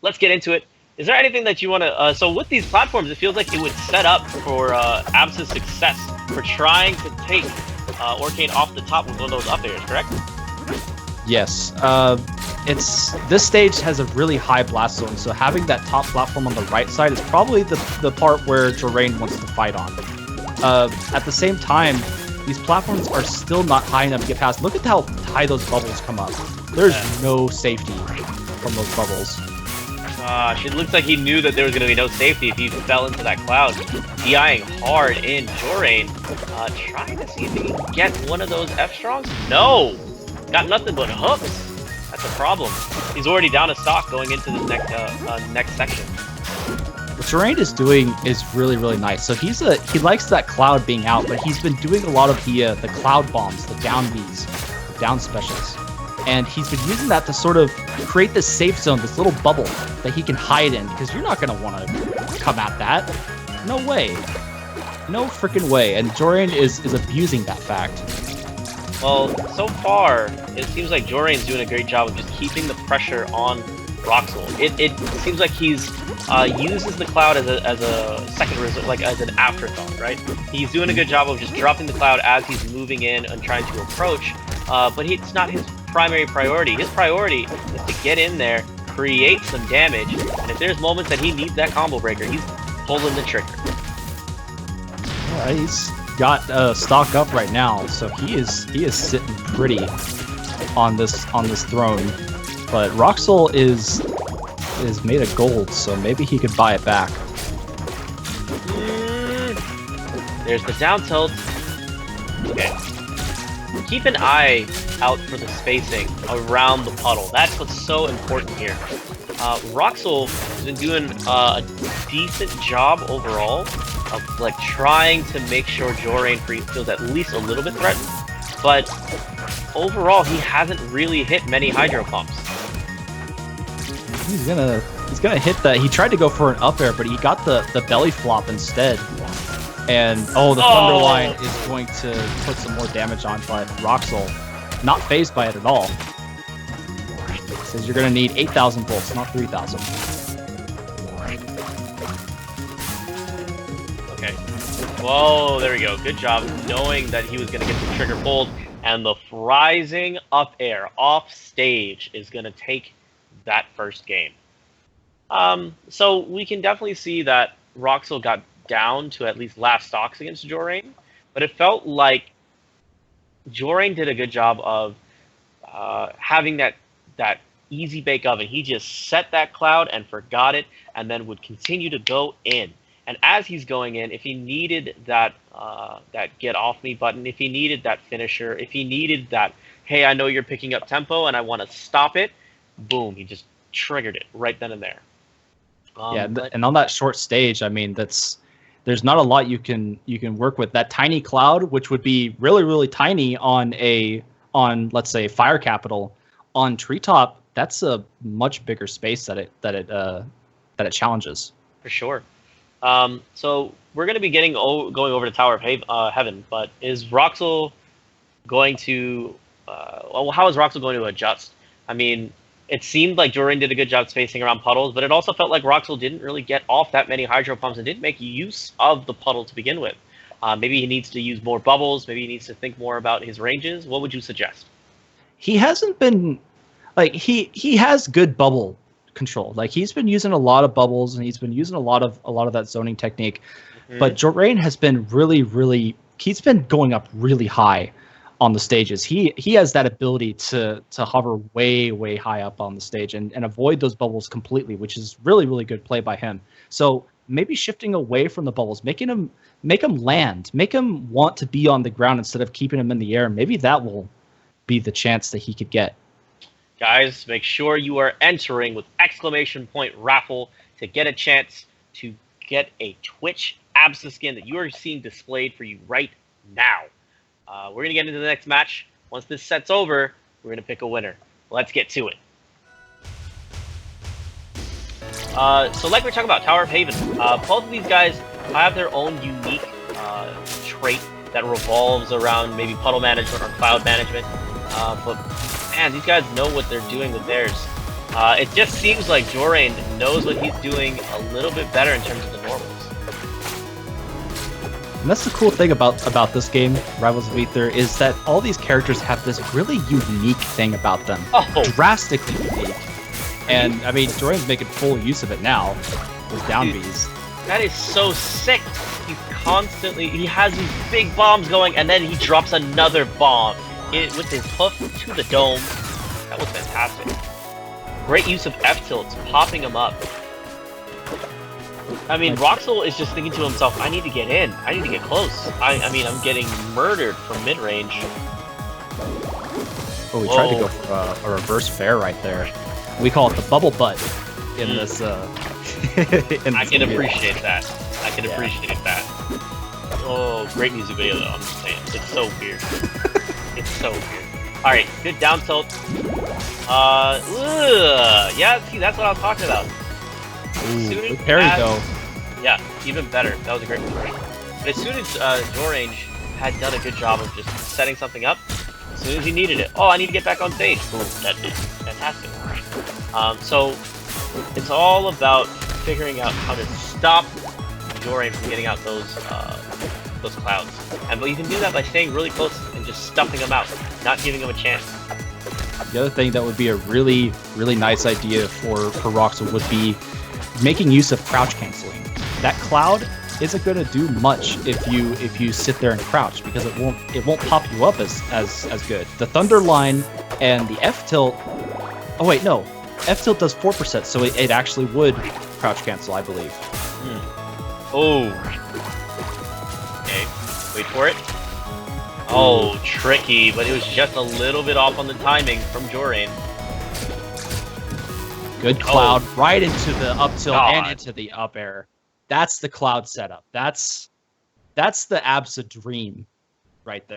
let's get into it. Is there anything that you want to... so with these platforms, it feels like it would set up for Absa's success for trying to take Orcane off the top with one of those up airs, correct? Yes. This stage has a really high blast zone, so having that top platform on the right side is probably the part where Jorane wants to fight on. At the same time, these platforms are still not high enough to get past. Look at how high those bubbles come up. There's no safety from those bubbles. Gosh, it looks like he knew that there was going to be no safety if he fell into that cloud. DIing hard in Jorane, trying to see if he can get one of those F-Strongs. No! Got nothing but hooks. That's a problem. He's already down a stock going into this next section. What Jorane is doing is really, really nice. So he likes that cloud being out, but he's been doing a lot of the cloud bombs, the down Bs, the down specials. And he's been using that to sort of create this safe zone, this little bubble that he can hide in, because you're not going to want to come at that. No way. No freaking way. And Jorane is abusing that fact. Well, so far, it seems like Jorane's doing a great job of just keeping the pressure on Roxol. It seems like he's uses the cloud as a second result, like as an afterthought, right? He's doing a good job of just dropping the cloud as he's moving in and trying to approach, but it's not his primary priority. His priority is to get in there, create some damage, and if there's moments that he needs that combo breaker, he's pulling the trigger. Yeah, he's got stock up right now, so he is sitting pretty on this throne. But Roxol is made of gold, so maybe he could buy it back. There's the down tilt. Okay. Keep an eye out for the spacing around the puddle. That's what's so important here. Roxol has been doing a decent job overall of like trying to make sure Jorane feels at least a little bit threatened, but overall he hasn't really hit many hydro pumps. He's gonna hit that. He tried to go for an up air, but he got the belly flop instead. And the Thunderline is going to put some more damage on, but Roxol not phased by it at all. Says you're gonna need 8,000 volts, not 3,000. Okay. Whoa, there we go. Good job knowing that he was gonna get the trigger pulled, and the rising up air off stage is gonna take that first game. So we can definitely see that Roxol got down to at least last stocks against Jorane, but it felt like Jorane did a good job of having that easy bake oven. He just set that cloud and forgot it, and then would continue to go in. And as he's going in, if he needed that get off me button, if he needed that finisher, if he needed that, hey, I know you're picking up tempo and I want to stop it, boom, he just triggered it right then and there. And on that short stage, I mean, there's not a lot you can work with. That tiny cloud, which would be really, really tiny on let's say Fire Capital, on Treetop, that's a much bigger space that it challenges. For sure. So we're going to be going over to Tower of Heaven, but is Roxol going to how is Roxol going to adjust? I mean, it seemed like Jorane did a good job spacing around puddles, but it also felt like Roxol didn't really get off that many hydro pumps and didn't make use of the puddle to begin with. Maybe he needs to use more bubbles. Maybe he needs to think more about his ranges. What would you suggest? He hasn't been like he has good bubble control. Like he's been using a lot of bubbles and he's been using a lot of that zoning technique. Mm-hmm. But Jorane has been really he's been going up really high on the stages. He has that ability to hover way high up on the stage and avoid those bubbles completely, which is really good play by him. So maybe shifting away from the bubbles, make him land, make him want to be on the ground instead of keeping him in the air. Maybe that will be the chance that he could get. Guys, make sure you are entering with ! raffle to get a chance to get a Twitch Absa skin that you are seeing displayed for you right now. We're going to get into the next match. Once this set's over, we're going to pick a winner. Let's get to it. So like we're talking about, Tower of Haven. Both of these guys have their own unique trait that revolves around maybe puddle management or cloud management. But man, these guys know what they're doing with theirs. It just seems like Jorane knows what he's doing a little bit better in terms of the normals. And that's the cool thing about this game, Rivals of Aether, is that all these characters have this really unique thing about them. Oh. Drastically unique. And, I mean, Jorane's making full use of it now with down Bs. That is so sick. He has these big bombs going, and then he drops another bomb with his hoof to the dome. That was fantastic. Great use of F-tilts, popping him up. I mean, Roxol is just thinking to himself, I need to get in. I need to get close. I mean, I'm getting murdered from mid-range. Oh, we tried to go for a reverse fair right there. We call it the bubble butt in this. I can appreciate that. I can appreciate that. Oh, great music video though, I'm just saying. It's so weird. It's so weird. Alright, good down tilt. Yeah, see, that's what I was talking about. Ooh, good parry though. Yeah, even better. That was a great parry. But as soon as Jorane had done a good job of just setting something up, as soon as he needed it, oh, I need to get back on stage. Boom, that is fantastic. So it's all about figuring out how to stop Jorane from getting out those clouds. But you can do that by staying really close and just stuffing them out, not giving them a chance. The other thing that would be a really, really nice idea for Roxol would be making use of crouch canceling. That cloud isn't going to do much if you sit there and crouch, because it won't pop you up as good. The Thunder Line and the F tilt. Oh wait, no, F tilt does 4%, so it actually would crouch cancel, I believe. Oh. Okay, wait for it. Oh, tricky, but it was just a little bit off on the timing from Jorane. Good cloud right into the up tilt and into the up air. That's the cloud setup. That's the Absa dream right there.